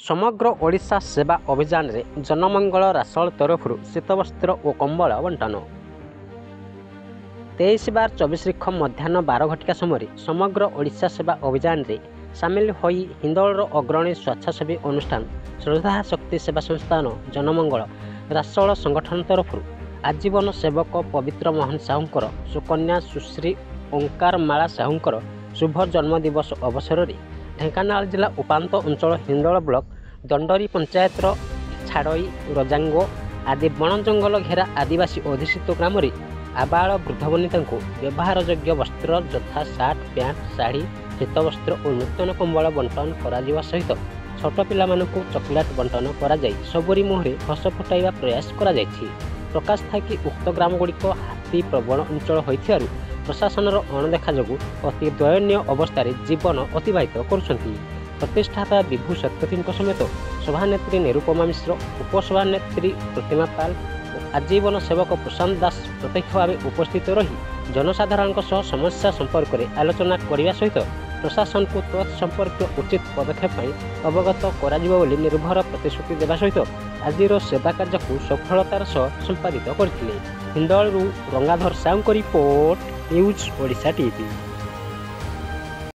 ସମଗ୍ର ଓଡ଼ିଶା ସେବା ଅଭିଯାନରେ ଜନମଙ୍ଗଳ ରାସଳ ତରଫରୁ ଶୀତବସ୍ତ୍ର ଓ କମ୍ବଳ ବଣ୍ଟନ। 23/24 ମଧ୍ୟାହ୍ନ 12 ଘଟିକା ସମୟରେ ସମଗ୍ର ଓଡ଼ିଶା ସେବା ଅଭିଯାନରେ ସାମିଲ ହୋଇ ହିନ୍ଦୋଳର ଅଗ୍ରଣୀ ସ୍ୱେଚ୍ଛାସେବୀ ଅନୁଷ୍ଠାନ ଶ୍ରଦ୍ଧା ଶକ୍ତି ସେବା ସଂସ୍ଥାନ ଜନମଙ୍ଗଳ ରାସଳ ସଂଗଠନ ତରଫରୁ ଆଜୀବନ ସେବକ ପବିତ୍ର ମୋହନ ସାହୁଙ୍କର ସୁକନ୍ୟା ସୁଶ୍ରୀ ଓଙ୍କାରମାଳା ସାହୁଙ୍କର ଶୁଭ ଜନ୍ମଦିବସ ଅବସରରେ ଢେଙ୍କାନାଳ ଜିଲ୍ଲା ଉପାନ୍ତ ଅଞ୍ଚଳ ହିନ୍ଦୋଳ ବ୍ଲକ ଦଣ୍ଡରୀ ପଞ୍ଚାୟତର ଛାଡ଼ଇ ରଜାଙ୍ଗ ଆଦି ବଣ ଜଙ୍ଗଲ ଘେରା ଆଦିବାସୀ ଅଧ୍ୟୁଷିତ ଗ୍ରାମରେ ଆବାଳ ବୃଦ୍ଧବନିତାଙ୍କୁ ବ୍ୟବହାରଯୋଗ୍ୟ ବସ୍ତ୍ର ଯଥା ସାର୍ଟ ପ୍ୟାଣ୍ଟ ଶାଢ଼ୀ ଶୀତବସ୍ତ୍ର ଓ ନୂତନ କମ୍ବଳ ବଣ୍ଟନ କରାଯିବା ସହିତ ଛୋଟ ପିଲାମାନଙ୍କୁ ଚକୋଲେଟ୍ ବଣ୍ଟନ କରାଯାଇ ସବୁରି ମୁହଁରେ ହସ ଫୁଟାଇବା ପ୍ରୟାସ କରାଯାଇଛି। ପ୍ରକାଶ ଥାଏ କି ଉକ୍ତ ଗ୍ରାମଗୁଡ଼ିକ ହାତୀ ପ୍ରବଣ ଅଞ୍ଚଳ ହୋଇଥିବାରୁ ପ୍ରଶାସନର ଅଣଦେଖା ଯୋଗୁଁ ଅତି ଦୟନୀୟ ଅବସ୍ଥାରେ ଜୀବନ ଅତିବାହିତ କରୁଛନ୍ତି। ପ୍ରତିଷ୍ଠାତା ବିଭୁ ଶତପଥୀଙ୍କ ସମେତ ସଭାନେତ୍ରୀ ନିରୁପମା ମିଶ୍ର, ଉପସଭାନେତ୍ରୀ ପ୍ରତିମା ପାଲ ଓ ଆଜୀବନ ସେବକ ପ୍ରଶାନ୍ତ ଦାସ ପ୍ରତ୍ୟକ୍ଷ ଭାବେ ଉପସ୍ଥିତ ରହି ଜନସାଧାରଣଙ୍କ ସହ ସମସ୍ୟା ସମ୍ପର୍କରେ ଆଲୋଚନା କରିବା ସହିତ ପ୍ରଶାସନକୁ ତତ୍ ସମ୍ପର୍କୀୟ ଉଚିତ ପଦକ୍ଷେପ ପାଇଁ ଅବଗତ କରାଯିବ ବୋଲି ନିର୍ଭର ପ୍ରତିଶ୍ରୁତି ଦେବା ସହିତ ଆଜିର ସେବା କାର୍ଯ୍ୟକୁ ସଫଳତାର ସହ ସମ୍ପାଦିତ କରିଥିଲେ। ହିନ୍ଦୋଳରୁ ଗଙ୍ଗାଧର ସାହୁଙ୍କ ରିପୋର୍ଟ, ନ୍ୟୁଜ୍ ଓଡ଼ିଶା ଟିଭି।